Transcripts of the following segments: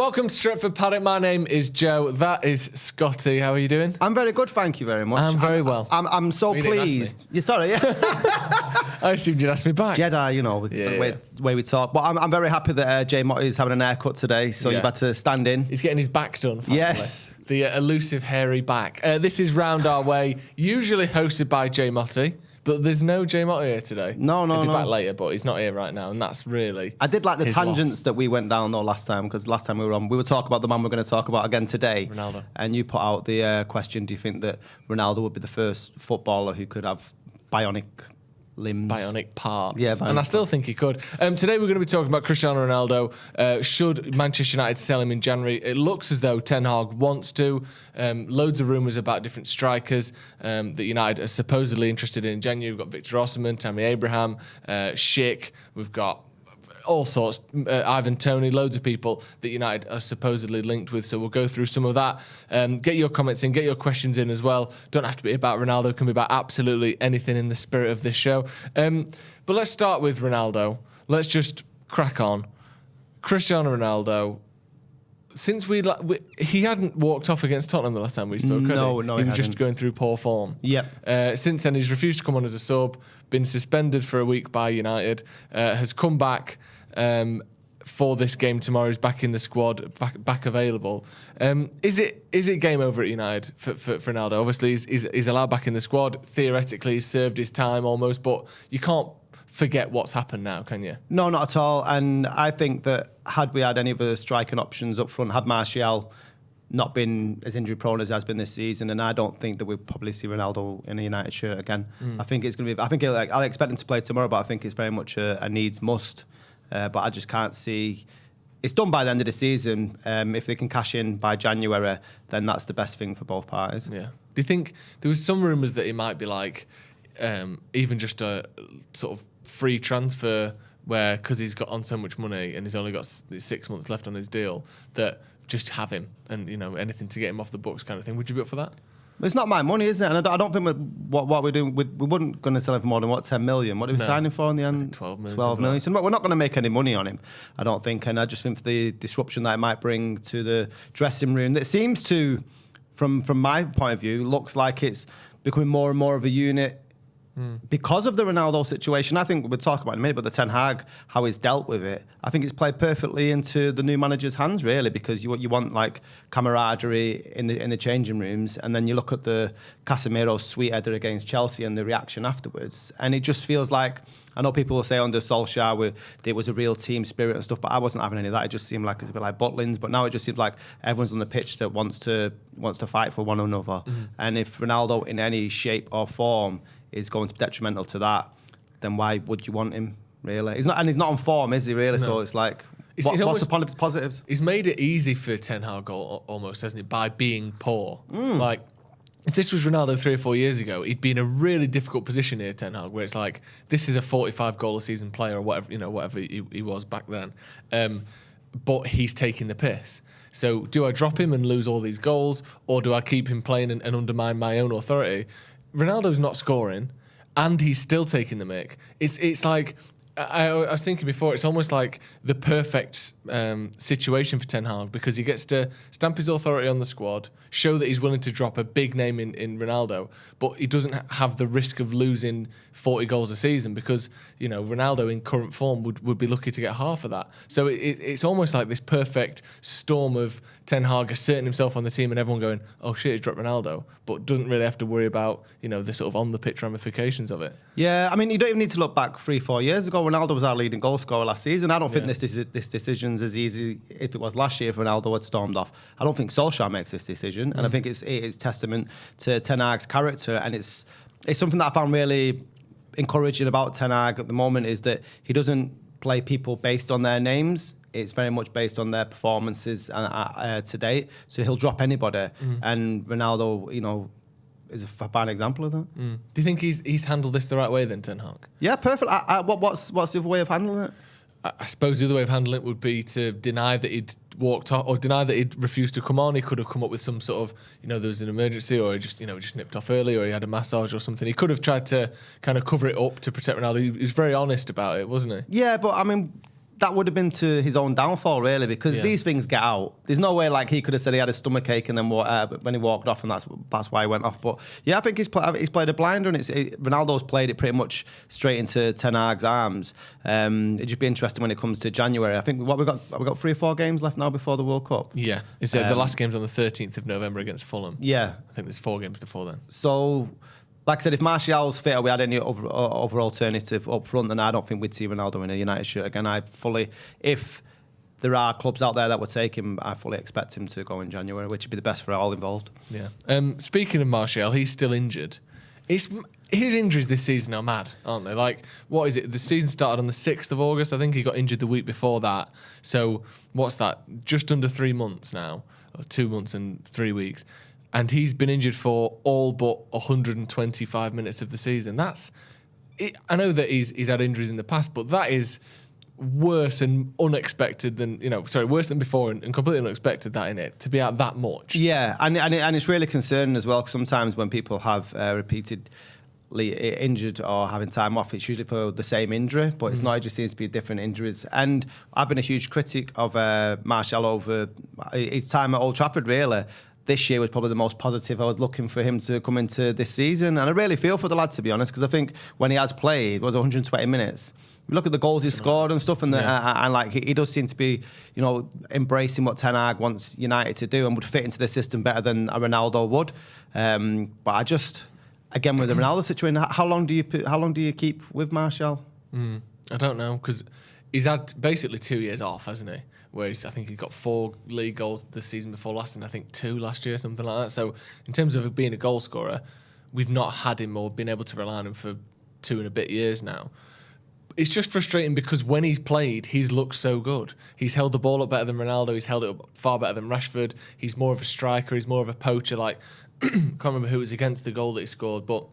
Welcome to Stretford, Paddock. My name is Joe. That is Scotty. How are you doing? I'm very good, thank you very much. I'm very well. I'm so pleased. You're sorry, yeah. I assumed you'd ask me back. Jedi, you know, the way we talk. But I'm very happy that Jay Motti is having an haircut today, so you've had to stand in. He's getting his back done, finally. Yes. The elusive hairy back. This is Round Our Way, usually hosted by Jay Motti. But there's no Jay Motti here today. No. He'll be back later, but he's not here right now, and that's really I did like the tangents loss. that we went down though last time, because last time we were talking about the man we're going to talk about again today. Ronaldo. And you put out the question, do you think that Ronaldo would be the first footballer who could have bionic limbs? Bionic parts. Yeah, and I still think he could. Today we're going to be talking about Cristiano Ronaldo. Should Manchester United sell him in January? It looks as though Ten Hag wants to. Loads of rumours about different strikers that United are supposedly interested in January. We've got Victor Osimhen, Tammy Abraham, Schick. We've got all sorts, Ivan Toney, loads of people that United are supposedly linked with. So we'll go through some of that. Get your comments in, get your questions in as well. Don't have to be about Ronaldo, it can be about absolutely anything in the spirit of this show. But let's start with Ronaldo. Let's just crack on. Cristiano Ronaldo, since he hadn't walked off against Tottenham the last time we spoke, No, he was just going through poor form. Yep. Since then, he's refused to come on as a sub, been suspended for a week by United, has come back for this game tomorrow. He's back in the squad, back available. Is it game over at United for Ronaldo? Obviously, he's allowed back in the squad. Theoretically, he's served his time almost, but you can't forget what's happened now, can you? No, not at all. And I think that had we had any of the striking options up front, had Martial not been as injury prone as he has been this season, and I don't think that we'll probably see Ronaldo in a United shirt again. I think it's going to be. I think I'll expect him to play tomorrow, but I think it's very much a needs must. But I just can't see. It's done by the end of the season. If they can cash in by January, then that's the best thing for both parties. Yeah. Do you think there was some rumours that it might be like even just a sort of free transfer where, because he's got on so much money and he's only got 6 months left on his deal, that just have him and, you know, anything to get him off the books kind of thing? Would you be up for that? It's not my money, is it? And I don't think what we're doing, we weren't going to sell him for more than 10 million. What did we sign him for in the end? I think 12 million. 12 million. So we're not going to make any money on him, I don't think. And I just think for the disruption that it might bring to the dressing room, that seems to, from my point of view, looks like it's becoming more and more of a unit. Because of the Ronaldo situation. I think we'll talk about it in a minute, but the Ten Hag, how he's dealt with it, I think it's played perfectly into the new manager's hands, really, because you want like camaraderie in the changing rooms, and then you look at the Casemiro sweet header against Chelsea and the reaction afterwards, and it just feels like, I know people will say under Solskjaer there was a real team spirit and stuff, but I wasn't having any of that. It just seemed like it's a bit like Butlins, but now it just seems like everyone's on the pitch that wants to fight for one another. And if Ronaldo in any shape or form is going to be detrimental to that, then why would you want him, really? He's not on form, is he, really? No. So it's like, what's the point of his positives? He's made it easy for Ten Hag almost, hasn't he, by being poor. Like, if this was Ronaldo 3 or 4 years ago, he'd be in a really difficult position here, Ten Hag, where it's like, this is a 45 goal a season player or whatever he was back then. But he's taking the piss. So do I drop him and lose all these goals, or do I keep him playing and undermine my own authority? Ronaldo's not scoring, and he's still taking the mick. It's like, I was thinking before, it's almost like the perfect situation for Ten Hag, because he gets to stamp his authority on the squad, show that he's willing to drop a big name in Ronaldo, but he doesn't have the risk of losing 40 goals a season, because, you know, Ronaldo in current form would be lucky to get half of that. So it's almost like this perfect storm of Ten Hag asserting himself on the team and everyone going, oh shit, he's dropped Ronaldo, but doesn't really have to worry about, you know, the sort of on the pitch ramifications of it. Yeah, I mean, you don't even need to look back 3-4 years ago. Ronaldo was our leading goal scorer last season. I don't think this decision's as easy if it was last year if Ronaldo had stormed off. I don't think Solskjaer makes this decision, and I think it is testament to Ten Hag's character, and it's something that I found really encouraging about Ten Hag at the moment, is that he doesn't play people based on their names. It's very much based on their performances to date. So he'll drop anybody, and Ronaldo, you know, is a fine example of that. Do you think he's handled this the right way then, Ten Hag? Yeah, perfect. What's the other way of handling it? I suppose the other way of handling it would be to deny that he'd walked off, or deny that he'd refused to come on. He could have come up with some sort of, you know, there was an emergency, or he just nipped off early, or he had a massage or something. He could have tried to kind of cover it up to protect Ronaldo. He was very honest about it, wasn't he? Yeah, but I mean, that would have been to his own downfall, really, because these things get out. There's no way like he could have said he had a stomachache and then when he walked off, and that's why he went off. But yeah, I think he's played a blinder, and Ronaldo's played it pretty much straight into Ten Hag's arms. It'd just be interesting when it comes to January. I think we got 3 or 4 games left now before the World Cup. Yeah, the last game's on the 13th of November against Fulham. Yeah, I think there's 4 games before then. So, like I said, if Martial's fit or we had any other alternative up front, then I don't think we'd see Ronaldo in a United shirt again. If there are clubs out there that would take him, I fully expect him to go in January, which would be the best for all involved. Yeah. Speaking of Martial, he's still injured. His injuries this season are mad, aren't they? Like, what is it? The season started on the 6th of August. I think he got injured the week before that. So, what's that? Just under 3 months now, or 2 months and 3 weeks. And he's been injured for all but 125 minutes of the season. I know that he's had injuries in the past, but that is worse and unexpected than, worse than before and completely unexpected that in it, to be out that much. Yeah, and it's really concerning as well, 'cause sometimes when people have repeatedly injured or having time off, it's usually for the same injury, but it's not. It just seems to be different injuries. And I've been a huge critic of Martial over his time at Old Trafford, really. This year was probably the most positive. I was looking for him to come into this season, and I really feel for the lad, to be honest, because I think when he has played, it was 120 minutes. You look at the goals he scored and stuff, and like he does seem to be, embracing what Ten Hag wants United to do and would fit into the system better than a Ronaldo would. But I just, again, with the Ronaldo situation, how long do you keep with Martial? I don't know, because he's had basically 2 years off, hasn't he? Where I think he got 4 league goals the season before last, and I think 2 last year, something like that. So in terms of being a goal scorer, we've not had him or been able to rely on him for 2 and a bit years now. It's just frustrating because when he's played, he's looked so good. He's held the ball up better than Ronaldo. He's held it up far better than Rashford. He's more of a striker. He's more of a poacher. Like, can't remember who was against the goal that he scored, but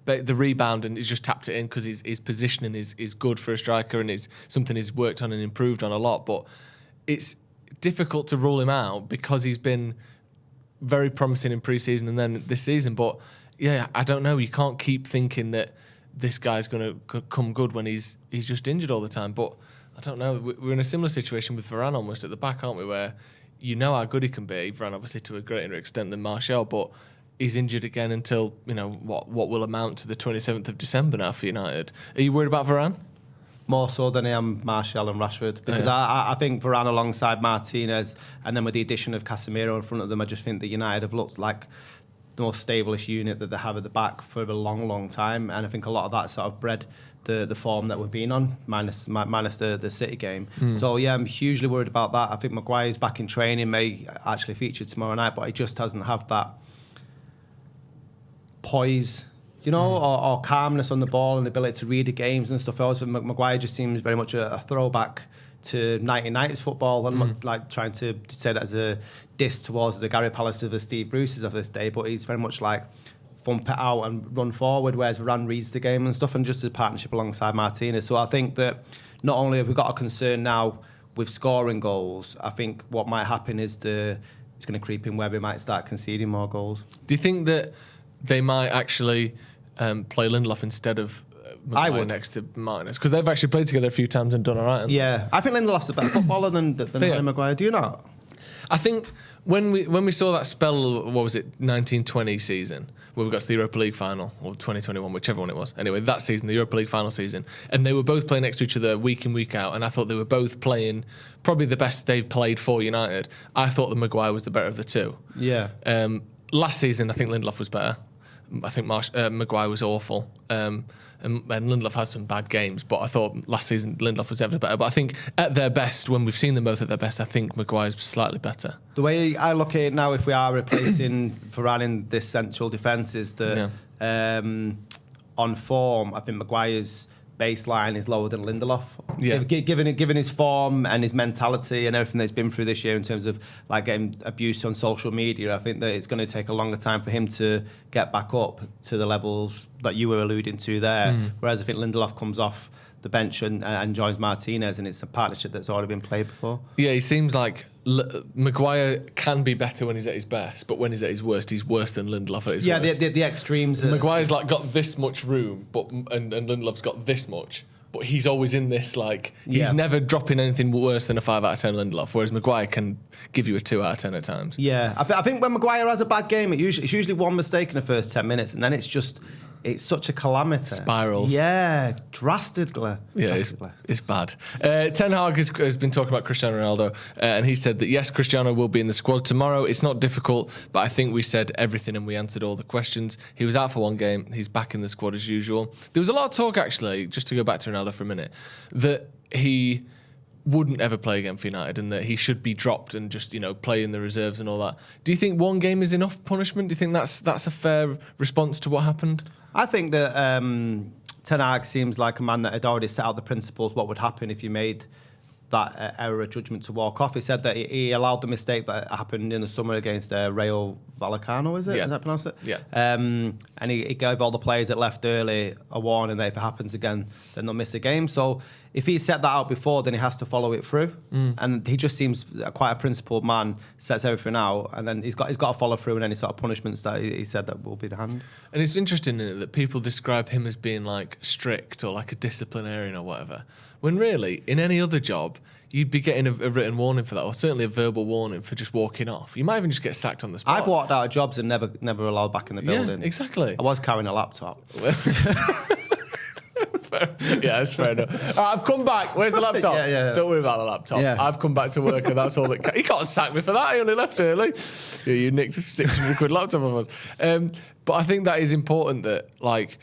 the rebound, and he's just tapped it in because his positioning is good for a striker, and it's something he's worked on and improved on a lot. But it's difficult to rule him out because he's been very promising in pre-season and then this season. But yeah, I don't know. You can't keep thinking that this guy's going to come good when he's just injured all the time. But I don't know. We're in a similar situation with Varane almost at the back, aren't we? Where how good he can be. Varane obviously to a greater extent than Martial, but he's injured again until, what will amount to the 27th of December now for United. Are you worried about Varane? More so than I am Martial and Rashford, because I think Varane alongside Martinez, and then with the addition of Casemiro in front of them, I just think that United have looked like the most stable-ish unit that they have at the back for a long, long time. And I think a lot of that sort of bred the form that we've been on, minus the City game. So yeah, I'm hugely worried about that. I think Maguire's back in training, may actually feature tomorrow night, but he just doesn't have that poise, or calmness on the ball and the ability to read the games and stuff else. Maguire just seems very much a throwback to 1990s football. I'm not like trying to say that as a diss towards the Gary Pallister, the Steve Bruces of this day, but he's very much like thump it out and run forward, whereas Varane reads the game and stuff, and just a partnership alongside Martinez. So I think that not only have we got a concern now with scoring goals, I think what might happen is it's going to creep in where we might start conceding more goals. Do you think that they might actually play Lindelof instead of Maguire next to Martinez? Because they've actually played together a few times and done all right. Yeah, I think Lindelof's a better footballer than Harry Maguire. Do you not? I think when we saw that spell, what was it, 1920 season, where we got to the Europa League final, or 2021, whichever one it was. Anyway, that season, the Europa League final season, and they were both playing next to each other week in, week out, and I thought they were both playing probably the best they've played for United. I thought that Maguire was the better of the two. Yeah. Last season, I think Lindelof was better. I think Maguire was awful. And Lindelof had some bad games, but I thought last season Lindelof was definitely better. But I think at their best, when we've seen them both at their best, I think Maguire's slightly better. The way I look at it now, if we are replacing Varane in this central defence, is that on form, I think Maguire's baseline is lower than Lindelof. Yeah. Given his form and his mentality and everything that's been through this year in terms of like getting abuse on social media, I think that it's going to take a longer time for him to get back up to the levels that you were alluding to there. Whereas I think Lindelof comes off the bench and joins Martinez, and it's a partnership that's already been played before. Yeah, he seems like Maguire can be better when he's at his best, but when he's at his worst, he's worse than Lindelof at his worst. Yeah, the extremes. Maguire's like got this much room, and Lindelof's got this much. but he's always in this, like, he's Yeah. never dropping anything worse than a 5 out of 10 Lindelof, whereas Maguire can give you a 2 out of 10 at times. Yeah, I think when Maguire has a bad game, it's usually one mistake in the first 10 minutes, and then it's such a calamity. Spirals. Yeah, drastically. Yeah, it's bad. Ten Hag has been talking about Cristiano Ronaldo, and he said that, yes, Cristiano will be in the squad tomorrow. It's not difficult, but I think we said everything and we answered all the questions. He was out for one game. He's back in the squad as usual. There was a lot of talk, actually, just to go back to Ronaldo for a minute, that he wouldn't ever play again for United and that he should be dropped and just, play in the reserves and all that. Do you think one game is enough punishment? Do you think that's a fair response to what happened? I think that Ten Hag seems like a man that had already set out the principles, what would happen if you made that error of judgment to walk off. He said that he allowed the mistake that happened in the summer against Rayo Vallecano, is it? Yeah. Is that pronounced it? Yeah. And he gave all the players that left early a warning that if it happens again, then they'll miss a game. So if he set that out before, then he has to follow it through. And he just seems quite a principled man, sets everything out, and then he's got to follow through in any sort of punishments that he said that will be the hand. And it's interesting, isn't it, that people describe him as being like strict or like a disciplinarian or whatever, when really, in any other job, you'd be getting a written warning for that, or certainly a verbal warning for just walking off. You might even just get sacked on the spot. I've walked out of jobs and never allowed back in the building. Yeah, exactly. I was carrying a laptop. Yeah, that's fair enough. I've come back. Where's the laptop? Yeah. Don't worry about the laptop. Yeah. I've come back to work, and that's all that. He can't sack me for that. I only left early. Yeah, you nicked a 600 quid laptop of us. But I think that is important. That, like,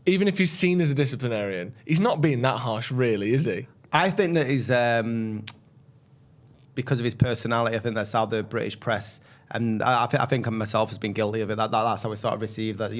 even if he's seen as a disciplinarian, he's not being that harsh, really, is he? I think that he's because of his personality. I think that's how the British press. And I think I myself has been guilty of it. That's how we sort of received that,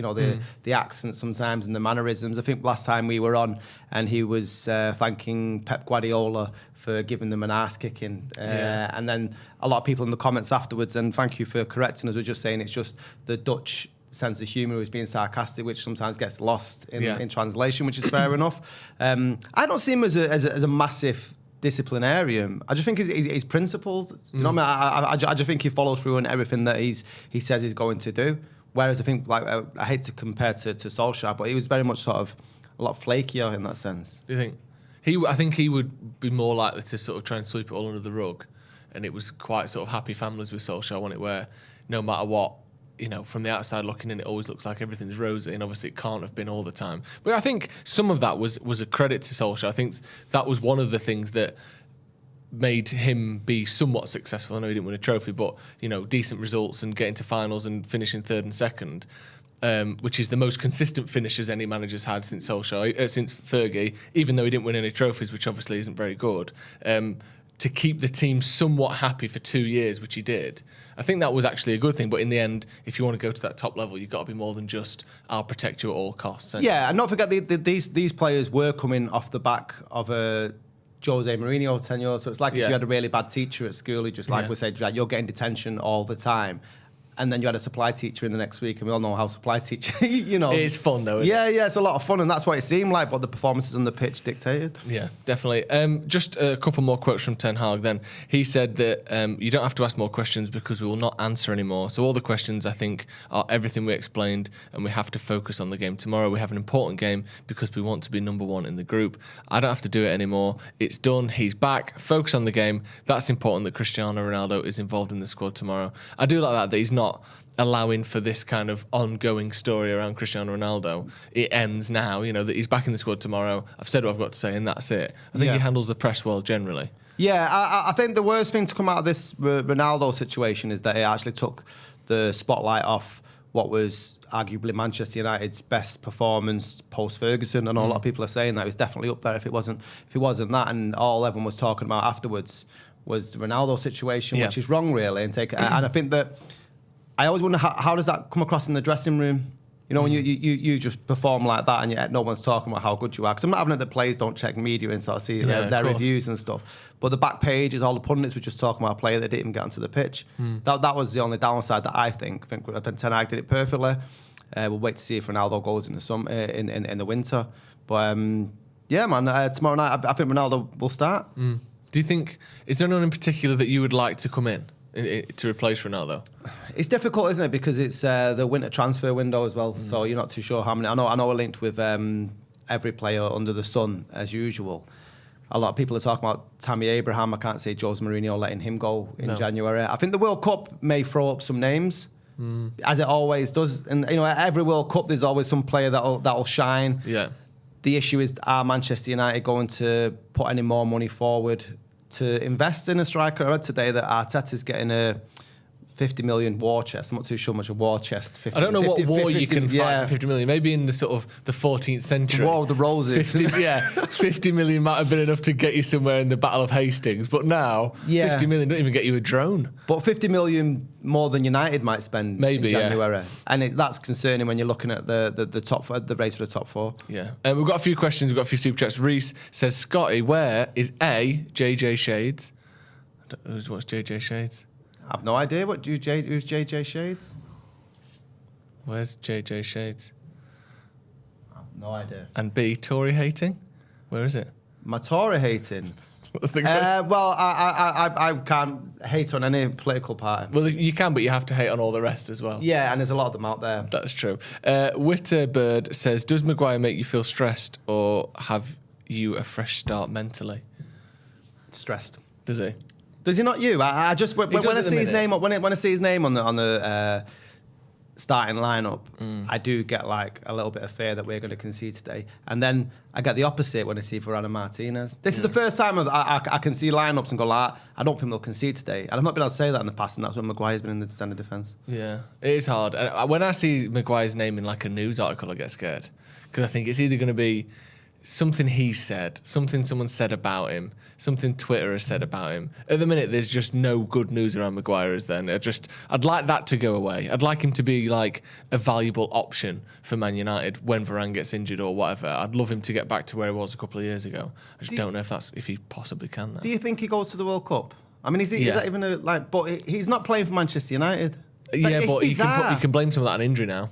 the accent sometimes and the mannerisms. I think last time we were on and he was thanking Pep Guardiola for giving them an arse kicking. And then a lot of people in the comments afterwards, and thank you for correcting us, were just saying it's just the Dutch sense of humour is being sarcastic, which sometimes gets lost in translation, which is fair enough. I don't see him as a massive disciplinarian. I just think his principles. You know what I mean? I just think he follows through on everything that he says he's going to do. Whereas I think, like, I hate to compare to Solskjaer, but he was very much sort of a lot flakier in that sense. Do you think? I think he would be more likely to sort of try and sweep it all under the rug, and it was quite sort of happy families with Solskjaer, wasn't it? Where no matter what, from the outside looking in, it always looks like everything's rosy, and obviously it can't have been all the time. But I think some of that was a credit to Solskjaer. I think that was one of the things that made him be somewhat successful. I know he didn't win a trophy, but decent results and getting to finals and finishing third and second, which is the most consistent finishes any manager's had since Solskjaer, since Fergie, even though he didn't win any trophies, which obviously isn't very good. To keep the team somewhat happy for 2 years, which he did, I think that was actually a good thing. But in the end, if you want to go to that top level, you've got to be more than just, I'll protect you at all costs. Yeah, and not forget these players were coming off the back of a Jose Mourinho tenure. So it's like if you had a really bad teacher at school, he just we said, you're getting detention all the time. And then you had a supply teacher in the next week, and we all know how supply teacher, It's fun, though, isn't it? Yeah, it's a lot of fun, and that's what it seemed like, but the performances on the pitch dictated. Yeah, definitely. Just a couple more quotes from Ten Hag then. He said that you don't have to ask more questions because we will not answer anymore. So all the questions, I think, are everything we explained, and we have to focus on the game tomorrow. We have an important game because we want to be number one in the group. I don't have to do it anymore. It's done. He's back. Focus on the game. That's important that Cristiano Ronaldo is involved in the squad tomorrow. I do like that he's not allowing for this kind of ongoing story around Cristiano Ronaldo. It ends now, that he's back in the squad tomorrow. I've said what I've got to say, and that's it. I think he handles the press well generally. Yeah, I think the worst thing to come out of this Ronaldo situation is that it actually took the spotlight off what was arguably Manchester United's best performance post-Ferguson, and a lot of people are saying that it was definitely up there if it wasn't that, and all everyone was talking about afterwards was the Ronaldo situation, which is wrong, really. And I think that I always wonder how does that come across in the dressing room? When you just perform like that and yet no one's talking about how good you are. Because I'm not having it that players don't check media and sort of see their reviews and stuff. But the back page is all the pundits were just talking about a player that didn't even get onto the pitch. That was the only downside that I think. I think Ten Hag did it perfectly. We'll wait to see if Ronaldo goes in the the winter. But tomorrow night I think Ronaldo will start. Do you think, is there anyone in particular that you would like to come in to replace Ronaldo? It's difficult, isn't it? Because it's the winter transfer window as well. So you're not too sure how many. I know we're linked with every player under the sun as usual. A lot of people are talking about Tammy Abraham. I can't see Jose Mourinho letting him go in January. I think the World Cup may throw up some names, as it always does. And every World Cup, there's always some player that'll shine. Yeah. The issue is, are Manchester United going to put any more money forward to invest in a striker? I read today that Arteta's getting a 50 million war chest. I'm not too sure much a war chest. 50, I don't know 50, what war 50, you can fight for 50 million. Maybe in the sort of the 14th century. War of the Roses. 50 million might have been enough to get you somewhere in the Battle of Hastings. But now, 50 million don't even get you a drone. But 50 million more than United might spend in January. Yeah. And that's concerning when you're looking at the race for the top four. Yeah. We've got a few questions. We've got a few super chats. Reese says, Scotty, where is JJ Shades? What's JJ Shades? I have no idea who's JJ Shades. Where's JJ Shades? I have no idea. And B, Tory hating? Where is it? My Tory hating? What's the well, I can't hate on any political party. Well, you can, but you have to hate on all the rest as well. Yeah, and there's a lot of them out there. That's true. Witterbird says, does Maguire make you feel stressed or have you a fresh start mentally? Stressed. Does he? Does he not you? I just when I see his name when I see his name on the starting lineup, I do get like a little bit of fear that we're going to concede today, and then I get the opposite when I see Varane Martinez. This is the first time I can see lineups and go like, I don't think they'll concede today, and I've not been able to say that in the past, and that's when Maguire's been in the centre defence. Yeah, it is hard. When I see Maguire's name in like a news article, I get scared because I think it's either going to be something he said, something someone said about him, something Twitter has said about him. At the minute, there's just no good news around Maguire, is there? I'd like that to go away. I'd like him to be like a valuable option for Man United when Varane gets injured or whatever. I'd love him to get back to where he was a couple of years ago. I just don't know if he possibly can now. Do you think he goes to the World Cup? I mean, is that even but he's not playing for Manchester United. Yeah, but you can blame some of that on injury now.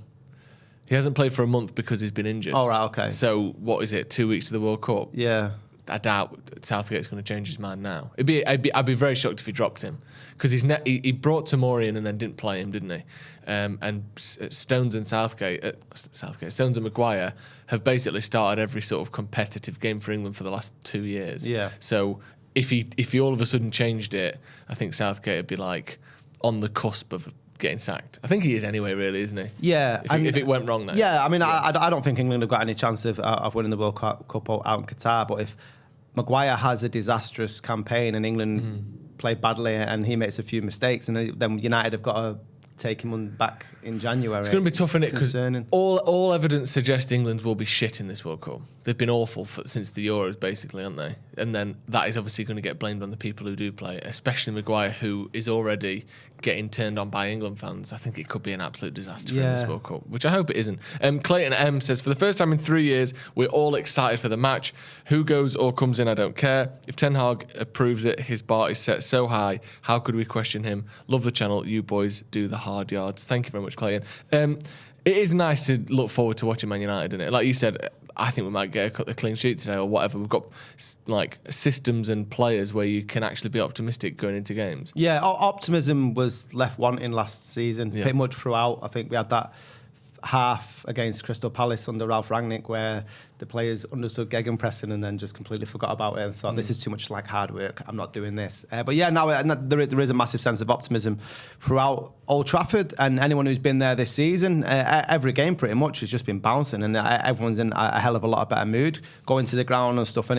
He hasn't played for a month because he's been injured. Oh, right, okay. So, what is it, 2 weeks to the World Cup? Yeah. I doubt Southgate's going to change his mind now. I'd be very shocked if he dropped him because he brought Tomori in and then didn't play him, didn't he? And Stones and Stones and Maguire have basically started every sort of competitive game for England for the last 2 years. Yeah. So if he all of a sudden changed it, I think Southgate would be like on the cusp of getting sacked. I think he is anyway, really, isn't he? Yeah. If it went wrong, then. Yeah, I mean, yeah. I don't think England have got any chance of winning the World Cup out in Qatar, but if Maguire has a disastrous campaign and England play badly and he makes a few mistakes, and then United have got to take him back in January. It's going to be tough, isn't it? Because all evidence suggests England will be shit in this World Cup. They've been awful since the Euros, basically, aren't they? And then that is obviously going to get blamed on the people who do play, especially Maguire, who is already getting turned on by England fans. I think it could be an absolute disaster in this World Cup, which I hope it isn't. Clayton M says, for the first time in 3 years, we're all excited for the match. Who goes or comes in, I don't care. If Ten Hag approves it, his bar is set so high, how could we question him? Love the channel. You boys do the hard yards. Thank you very much, Clayton. It is nice to look forward to watching Man United, isn't it? Like you said, I think we might get a clean sheet today or whatever. We've got like systems and players where you can actually be optimistic going into games. Yeah, optimism was left wanting last season, pretty much throughout. I think we had that half against Crystal Palace under Ralph Rangnick where the players understood gegenpressing and then just completely forgot about it and thought, this is too much like hard work, I'm not doing this. But yeah, now there is a massive sense of optimism throughout Old Trafford, and anyone who's been there this season, every game pretty much has just been bouncing, and everyone's in a hell of a lot of better mood going to the ground and stuff, and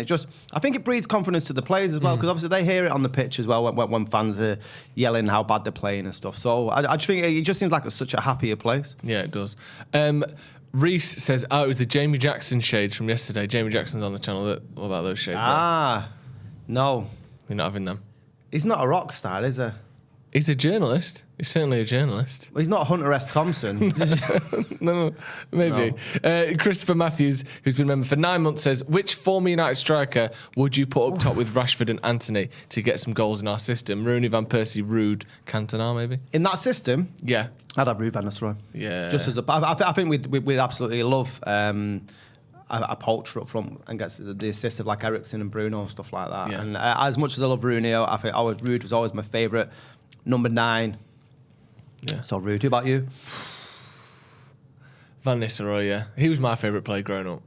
I think it breeds confidence to the players as well, because obviously they hear it on the pitch as well when fans are yelling how bad they're playing and stuff. So I just think it just seems like such a happier place. Yeah, it does. Reese says, it was the Jamie Jackson shades from yesterday. Jamie Jackson's on the channel. What about those shades? No. You're not having them? He's not a rock star, is he? He's a journalist. He's certainly a journalist. Well, he's not Hunter S. Thompson. No, maybe. No. Christopher Matthews, who's been a member for 9 months, says, which former United striker would you put up top with Rashford and Anthony to get some goals in our system? Rooney, Van Persie, Rude, Cantona, maybe? In that system? Yeah. I'd have Ruud van Nistelrooy. Yeah. Just as I think we'd absolutely love a poacher up front and gets the assist of like Eriksen and Bruno and stuff like that. Yeah. And as much as I love Rooney, I think Ruud was always my favourite. Number 9. Yeah. So Ruud. Who about you? Van Nistelrooy, yeah. He was my favourite player growing up.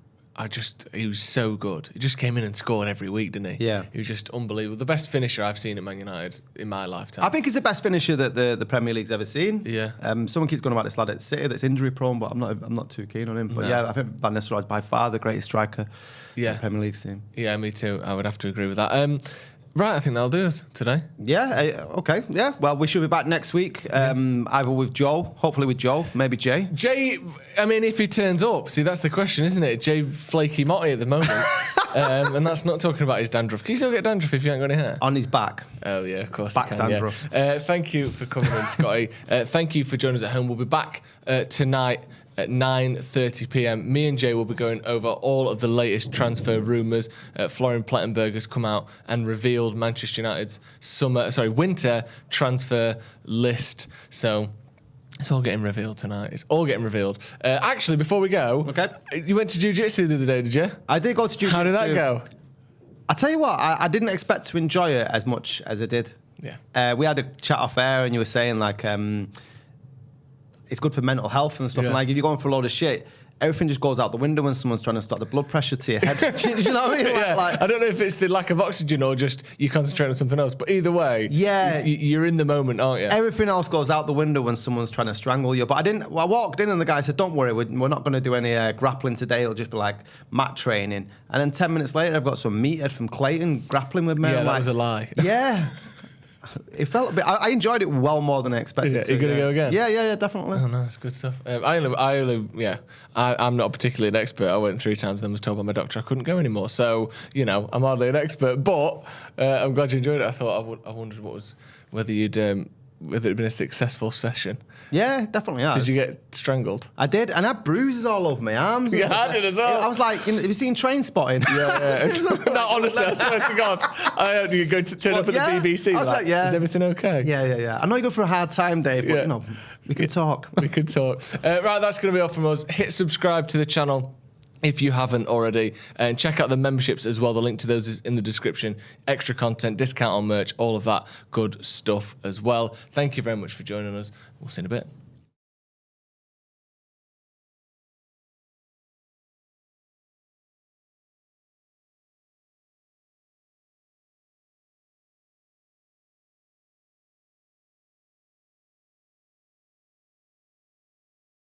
he was so good. He just came in and scored every week, didn't he? Yeah. He was just unbelievable. The best finisher I've seen at Man United in my lifetime. I think he's the best finisher that the Premier League's ever seen. Yeah. Someone keeps going about this lad at City that's injury prone, but I'm not too keen on him. But No. yeah, I think Van Nistelrooy is by far the greatest striker in the Premier League scene. Yeah, me too. I would have to agree with that. Right, I think that'll do us today. Yeah, okay. Yeah, well, we should be back next week, either with Joe, hopefully with Joe, maybe Jay. Jay, I mean, if he turns up, see, that's the question, isn't it? Jay Flaky Motty at the moment. And that's not talking about his dandruff. Can you still get dandruff if you ain't got any hair? On his back. Oh, yeah, of course Back I can. dandruff. Yeah. Thank you for coming in, Scotty. Thank you for joining us at home. We'll be back tonight at 9:30 p.m. Me and Jay will be going over all of the latest transfer rumours. Florian Plettenberg has come out and revealed Manchester United's winter transfer list. So it's all getting revealed tonight. It's all getting revealed. Actually, before we go, okay, you went to jiu-jitsu the other day, did you? I did go to jiu-jitsu. How did that go? I tell you what, I didn't expect to enjoy it as much as I did. Yeah. We had a chat off air, and you were saying like, it's good for mental health and stuff. Yeah. And like, if you're going for a load of shit, everything just goes out the window when someone's trying to stop the blood pressure to your head. Do you know what I mean? Yeah. Like, I don't know if it's the lack of oxygen or just you concentrate on something else. But either way, yeah, you're in the moment, aren't you? Everything else goes out the window when someone's trying to strangle you. But I walked in and the guy said, "Don't worry, we're not going to do any grappling today. It'll just be like mat training." And then 10 minutes later, I've got some meathead from Clayton grappling with me. Yeah, I'm that like, was a lie. Yeah. It felt a bit. I enjoyed it well more than I expected. Yeah, you're gonna go again? Yeah, definitely. Oh no, it's good stuff. I'm not particularly an expert. I went 3 times, then was told by my doctor I couldn't go anymore. So I'm hardly an expert, but I'm glad you enjoyed it. I wondered whether it had been a successful session. Yeah, definitely has. Did you get strangled? I did, and I had bruises all over my arms. Yeah, I did as well. I was like, have you seen Train Spotting? Yeah. No, honestly, I swear to God. I heard you go to turn up at the BBC. I was like, is everything okay? Yeah. I know you go for a hard time, Dave, but we can talk. We could talk. Right, that's going to be all from us. Hit subscribe to the channel if you haven't already, and check out the memberships as well. The link to those is in the description. Extra content, discount on merch, all of that good stuff as well. Thank you very much for joining us. We'll see you in a bit.